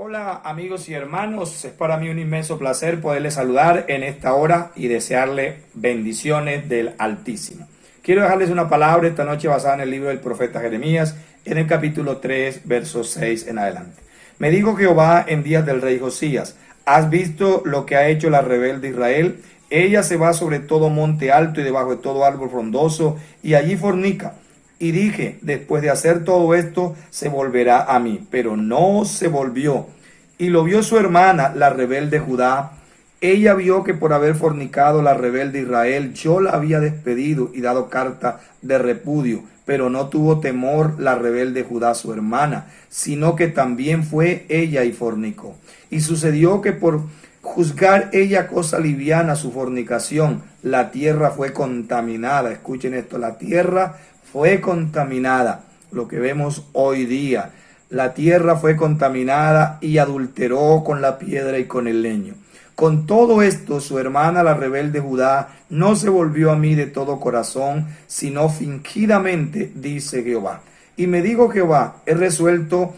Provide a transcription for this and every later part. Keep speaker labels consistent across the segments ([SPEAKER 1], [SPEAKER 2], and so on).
[SPEAKER 1] Hola amigos y hermanos, es para mí un inmenso placer poderles saludar en esta hora y desearle bendiciones del Altísimo. Quiero dejarles una palabra esta noche basada en el libro del profeta Jeremías, en el capítulo 3, versos 6 en adelante. Me dijo Jehová en días del rey Josías: ¿has visto lo que ha hecho la rebelde Israel? Ella se va sobre todo monte alto y debajo de todo árbol frondoso, y allí fornica. Y dije, después de hacer todo esto, se volverá a mí. Pero no se volvió. Y lo vio su hermana, la rebelde Judá. Ella vio que por haber fornicado la rebelde Israel, yo la había despedido y dado carta de repudio. Pero no tuvo temor la rebelde Judá, su hermana, sino que también fue ella y fornicó. Y sucedió que por juzgar ella cosa liviana su fornicación, la tierra fue contaminada. Escuchen esto, la tierra fue contaminada, lo que vemos hoy día. La tierra fue contaminada y adulteró con la piedra y con el leño. Con todo esto, su hermana, la rebelde Judá, no se volvió a mí de todo corazón, sino fingidamente, dice Jehová. Y me dijo Jehová: ha resultado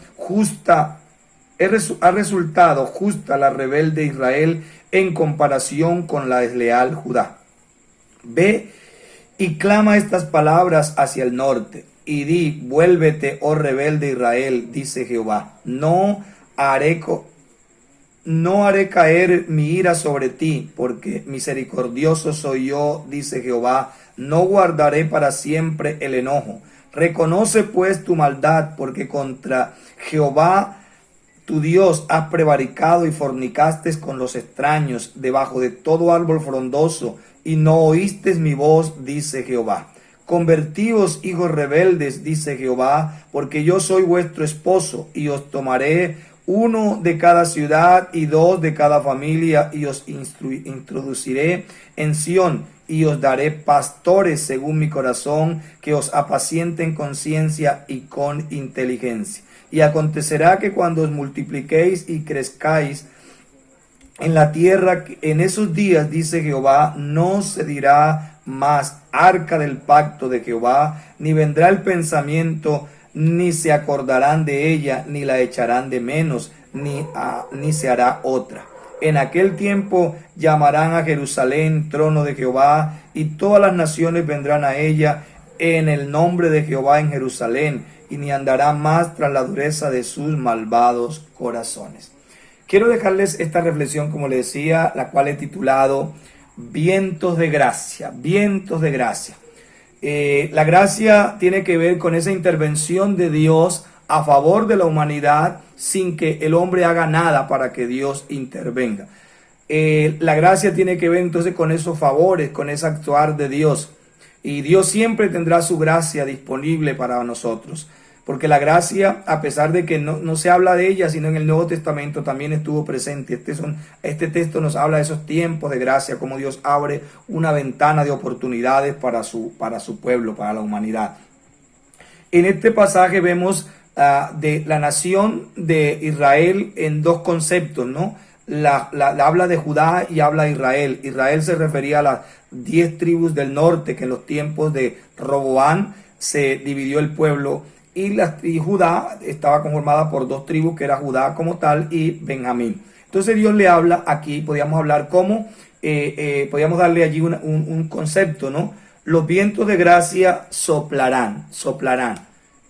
[SPEAKER 1] justa la rebelde Israel en comparación con la desleal Judá. Ve y clama estas palabras hacia el norte, y di: vuélvete, oh rebelde Israel, dice Jehová. No haré caer mi ira sobre ti, porque misericordioso soy yo, dice Jehová. No guardaré para siempre el enojo. Reconoce pues tu maldad, porque contra Jehová tu Dios has prevaricado y fornicaste con los extraños debajo de todo árbol frondoso, y no oíste mi voz, dice Jehová. Convertíos, hijos rebeldes, dice Jehová, porque yo soy vuestro esposo, y os tomaré uno de cada ciudad y dos de cada familia, y os introduciré en Sión, y os daré pastores según mi corazón, que os apacienten con ciencia y con inteligencia. Y acontecerá que cuando os multipliquéis y crezcáis en la tierra, en esos días, dice Jehová, no se dirá más arca del pacto de Jehová, ni vendrá el pensamiento, ni se acordarán de ella, ni la echarán de menos, ni se hará otra. En aquel tiempo llamarán a Jerusalén trono de Jehová, y todas las naciones vendrán a ella en el nombre de Jehová en Jerusalén, y ni andará más tras la dureza de sus malvados corazones. Quiero dejarles esta reflexión, como les decía, la cual he titulado Vientos de Gracia, vientos de gracia. La gracia tiene que ver con esa intervención de Dios a favor de la humanidad sin que el hombre haga nada para que Dios intervenga. La gracia tiene que ver entonces con esos favores, con ese actuar de Dios. Y Dios siempre tendrá su gracia disponible para nosotros. Porque la gracia, a pesar de que no se habla de ella, sino en el Nuevo Testamento también estuvo presente. Este texto nos habla de esos tiempos de gracia, como Dios abre una ventana de oportunidades para su pueblo, para la humanidad. En este pasaje vemos de la nación de Israel en dos conceptos, ¿no? Habla de Judá y habla de Israel. Israel se refería a las 10 tribus del norte, que en los tiempos de Roboán se dividió el pueblo. Y Judá estaba conformada por dos tribus, que era Judá como tal y Benjamín. Entonces Dios le habla aquí, podríamos hablar como, podríamos darle allí un concepto, ¿no? Los vientos de gracia soplarán,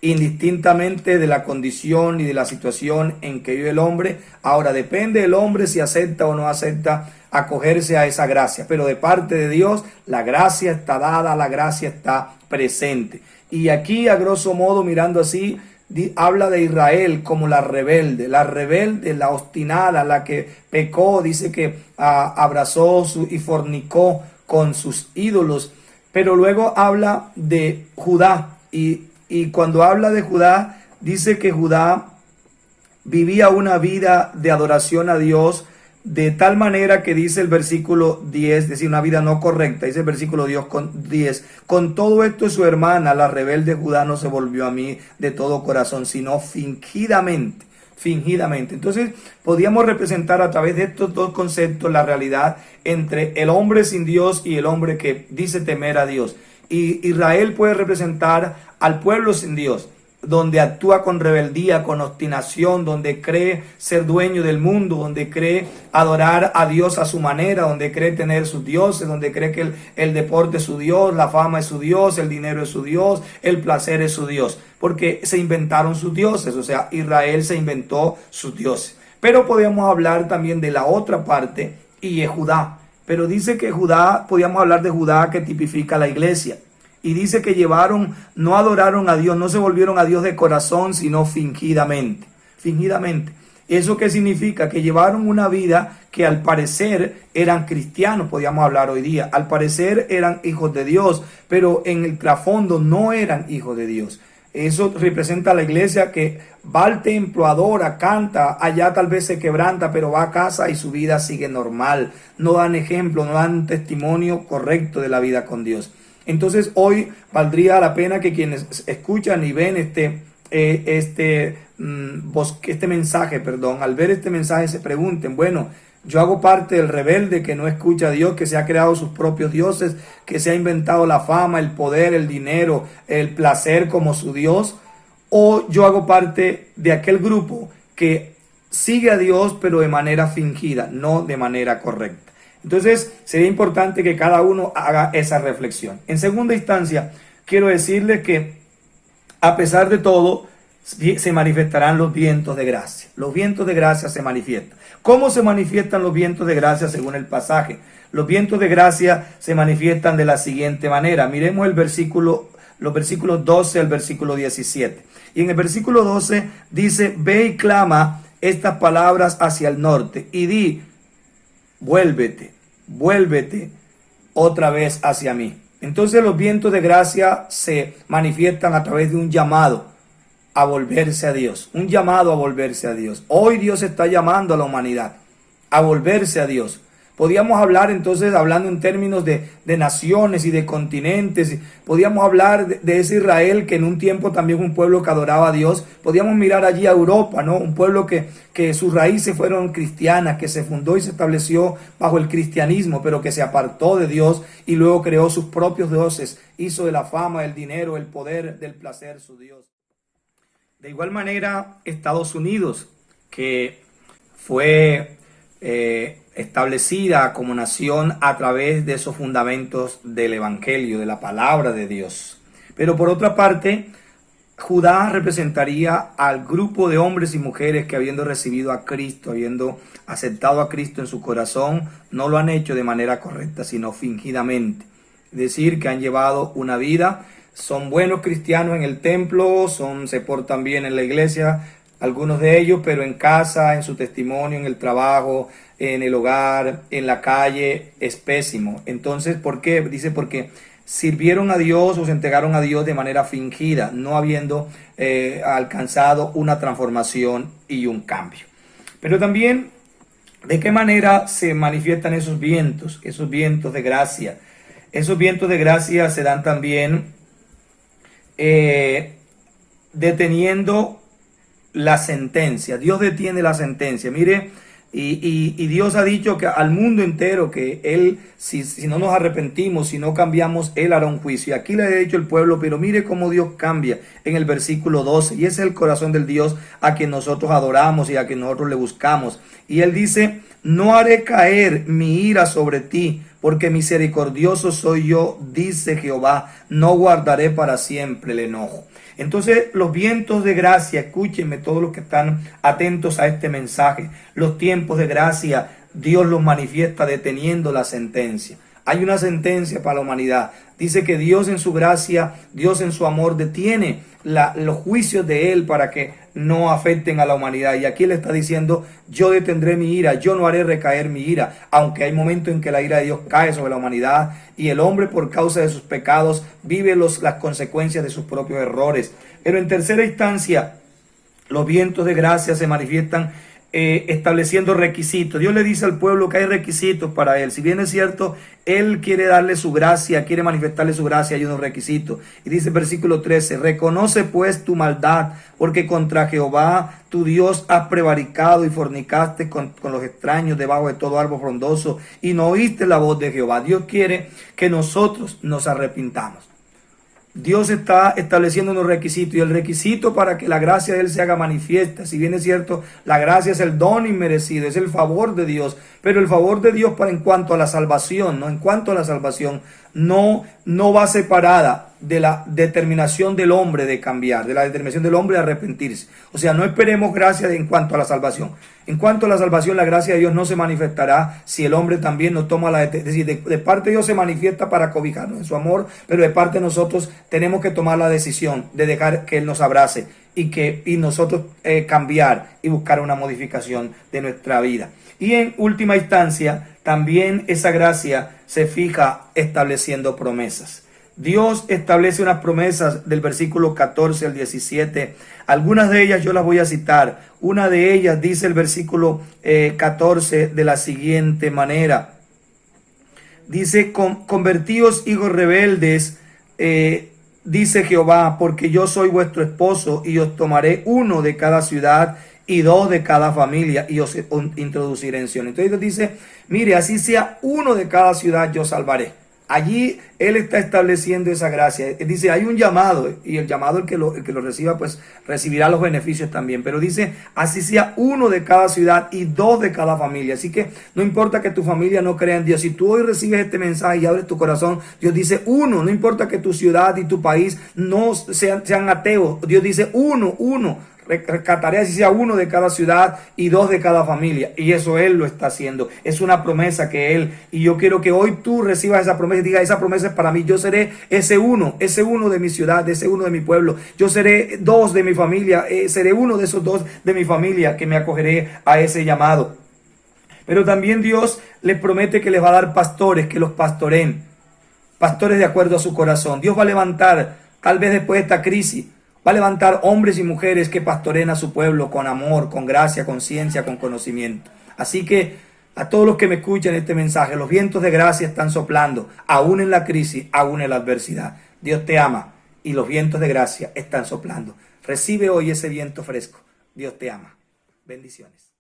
[SPEAKER 1] indistintamente de la condición y de la situación en que vive el hombre. Ahora, depende del hombre si acepta o no acepta acogerse a esa gracia, pero de parte de Dios la gracia está dada, la gracia está presente. Y aquí, a grosso modo, mirando así, habla de Israel como la rebelde, la obstinada, la que pecó, dice que abrazó y fornicó con sus ídolos. Pero luego habla de Judá, y cuando habla de Judá, dice que Judá vivía una vida de adoración a Dios, de tal manera que dice el versículo 10, es decir, una vida no correcta, dice el versículo 10, con todo esto su hermana, la rebelde Judá, no se volvió a mí de todo corazón, sino fingidamente. Entonces, podíamos representar a través de estos dos conceptos la realidad entre el hombre sin Dios y el hombre que dice temer a Dios. Y Israel puede representar al pueblo sin Dios. donde actúa con rebeldía, con obstinación, donde cree ser dueño del mundo, donde cree adorar a Dios a su manera, donde cree tener sus dioses, donde cree que el deporte es su Dios, la fama es su Dios, el dinero es su Dios, el placer es su Dios, porque se inventaron sus dioses, o sea, Israel se inventó sus dioses. Pero podemos hablar también de la otra parte, y es Judá. Pero dice que Judá, podíamos hablar de Judá que tipifica la iglesia. Y dice que no adoraron a Dios, no se volvieron a Dios de corazón, sino fingidamente. Fingidamente. ¿Eso qué significa? Que llevaron una vida que al parecer eran cristianos, podríamos hablar hoy día. Al parecer eran hijos de Dios, pero en el trasfondo no eran hijos de Dios. Eso representa a la iglesia que va al templo, adora, canta, allá tal vez se quebranta, pero va a casa y su vida sigue normal. No dan ejemplo, no dan testimonio correcto de la vida con Dios. Entonces hoy valdría la pena que quienes escuchan y ven este mensaje, al ver este mensaje se pregunten, bueno, yo hago parte del rebelde que no escucha a Dios, que se ha creado sus propios dioses, que se ha inventado la fama, el poder, el dinero, el placer como su Dios, o yo hago parte de aquel grupo que sigue a Dios pero de manera fingida, no de manera correcta. Entonces sería importante que cada uno haga esa reflexión. En segunda instancia, quiero decirles que a pesar de todo, se manifestarán los vientos de gracia. Los vientos de gracia se manifiestan. ¿Cómo se manifiestan los vientos de gracia según el pasaje? Los vientos de gracia se manifiestan de la siguiente manera. Miremos los versículos 12 al versículo 17. Y en el versículo 12 dice, ve y clama estas palabras hacia el norte y di, vuélvete otra vez hacia mí. Entonces los vientos de gracia se manifiestan a través de un llamado a volverse a Dios, un llamado a volverse a Dios. Hoy Dios está llamando a la humanidad a volverse a Dios. Podíamos hablar entonces, hablando en términos de naciones y de continentes, podíamos hablar de ese Israel que en un tiempo también fue un pueblo que adoraba a Dios. Podíamos mirar allí a Europa, ¿no? Un pueblo que sus raíces fueron cristianas, que se fundó y se estableció bajo el cristianismo, pero que se apartó de Dios y luego creó sus propios dioses, hizo de la fama, el dinero, el poder, del placer su Dios. De igual manera, Estados Unidos, que fue establecida como nación a través de esos fundamentos del Evangelio, de la palabra de Dios. Pero por otra parte, Judá representaría al grupo de hombres y mujeres que habiendo recibido a Cristo, habiendo aceptado a Cristo en su corazón, no lo han hecho de manera correcta, sino fingidamente. Es decir, que han llevado una vida, son buenos cristianos en el templo, se portan bien en la iglesia, algunos de ellos, pero en casa, en su testimonio, en el trabajo, en el hogar, en la calle, es pésimo. Entonces, ¿por qué? Dice porque sirvieron a Dios o se entregaron a Dios de manera fingida, no habiendo alcanzado una transformación y un cambio. Pero también, ¿de qué manera se manifiestan esos vientos de gracia? Esos vientos de gracia se dan también deteniendo la sentencia. Dios detiene la sentencia. Mire, y Dios ha dicho que al mundo entero que Él, si no nos arrepentimos, si no cambiamos, Él hará un juicio. Y aquí le ha dicho el pueblo, pero mire cómo Dios cambia en el versículo 12. Y ese es el corazón del Dios a quien nosotros adoramos y a quien nosotros le buscamos. Y Él dice, no haré caer mi ira sobre ti, porque misericordioso soy yo, dice Jehová, no guardaré para siempre el enojo. Entonces los vientos de gracia, escúchenme todos los que están atentos a este mensaje, los tiempos de gracia, Dios los manifiesta deteniendo la sentencia. Hay una sentencia para la humanidad. Dice que Dios en su gracia, Dios en su amor detiene los juicios de Él para que no afecten a la humanidad. Y aquí le está diciendo, yo detendré mi ira, yo no haré recaer mi ira, aunque hay momentos en que la ira de Dios cae sobre la humanidad y el hombre por causa de sus pecados vive las consecuencias de sus propios errores. Pero en tercera instancia, los vientos de gracia se manifiestan estableciendo requisitos. Dios le dice al pueblo que hay requisitos para Él. Si bien es cierto, Él quiere darle su gracia, quiere manifestarle su gracia, hay unos requisitos. Y dice el versículo 13, reconoce pues tu maldad, porque contra Jehová tu Dios has prevaricado y fornicaste con los extraños debajo de todo árbol frondoso y no oíste la voz de Jehová. Dios quiere que nosotros nos arrepintamos. Dios está estableciendo unos requisitos y el requisito para que la gracia de Él se haga manifiesta, si bien es cierto, la gracia es el don inmerecido, es el favor de Dios, pero el favor de Dios para en cuanto a la salvación, ¿no? En cuanto a la salvación, no va separada de la determinación del hombre de cambiar, de la determinación del hombre de arrepentirse. O sea, no esperemos gracia en cuanto a la salvación. En cuanto a la salvación, la gracia de Dios no se manifestará si el hombre también no toma la... Es decir, de parte de Dios se manifiesta para cobijarnos en su amor, pero de parte de nosotros tenemos que tomar la decisión de dejar que Él nos abrace y nosotros cambiar y buscar una modificación de nuestra vida. Y en última instancia, también esa gracia se fija estableciendo promesas. Dios establece unas promesas del versículo 14 al 17. Algunas de ellas yo las voy a citar. Una de ellas dice el versículo 14 de la siguiente manera. Dice, convertíos hijos rebeldes, dice Jehová, porque yo soy vuestro esposo y os tomaré uno de cada ciudad y dos de cada familia y os introduciré en Sion. Entonces dice, mire, así sea uno de cada ciudad yo salvaré. Allí Él está estableciendo esa gracia. Dice, hay un llamado y el llamado, el que lo reciba, pues recibirá los beneficios también. Pero dice, así sea uno de cada ciudad y dos de cada familia. Así que no importa que tu familia no crea en Dios. Si tú hoy recibes este mensaje y abres tu corazón, Dios dice uno. No importa que tu ciudad y tu país no sean ateos. Dios dice uno. Rescataré así sea uno de cada ciudad y dos de cada familia. Y eso Él lo está haciendo. Es una promesa que Él, y yo quiero que hoy tú recibas esa promesa y digas, esa promesa es para mí. Yo seré ese uno de mi ciudad, ese uno de mi pueblo. Yo seré dos de mi familia, seré uno de esos dos de mi familia que me acogeré a ese llamado. Pero también Dios les promete que les va a dar pastores, que los pastoreen. Pastores de acuerdo a su corazón. Dios va a levantar, tal vez después de esta crisis, va a levantar hombres y mujeres que pastoreen a su pueblo con amor, con gracia, con ciencia, con conocimiento. Así que a todos los que me escuchan este mensaje, los vientos de gracia están soplando, aún en la crisis, aún en la adversidad. Dios te ama y los vientos de gracia están soplando. Recibe hoy ese viento fresco. Dios te ama. Bendiciones.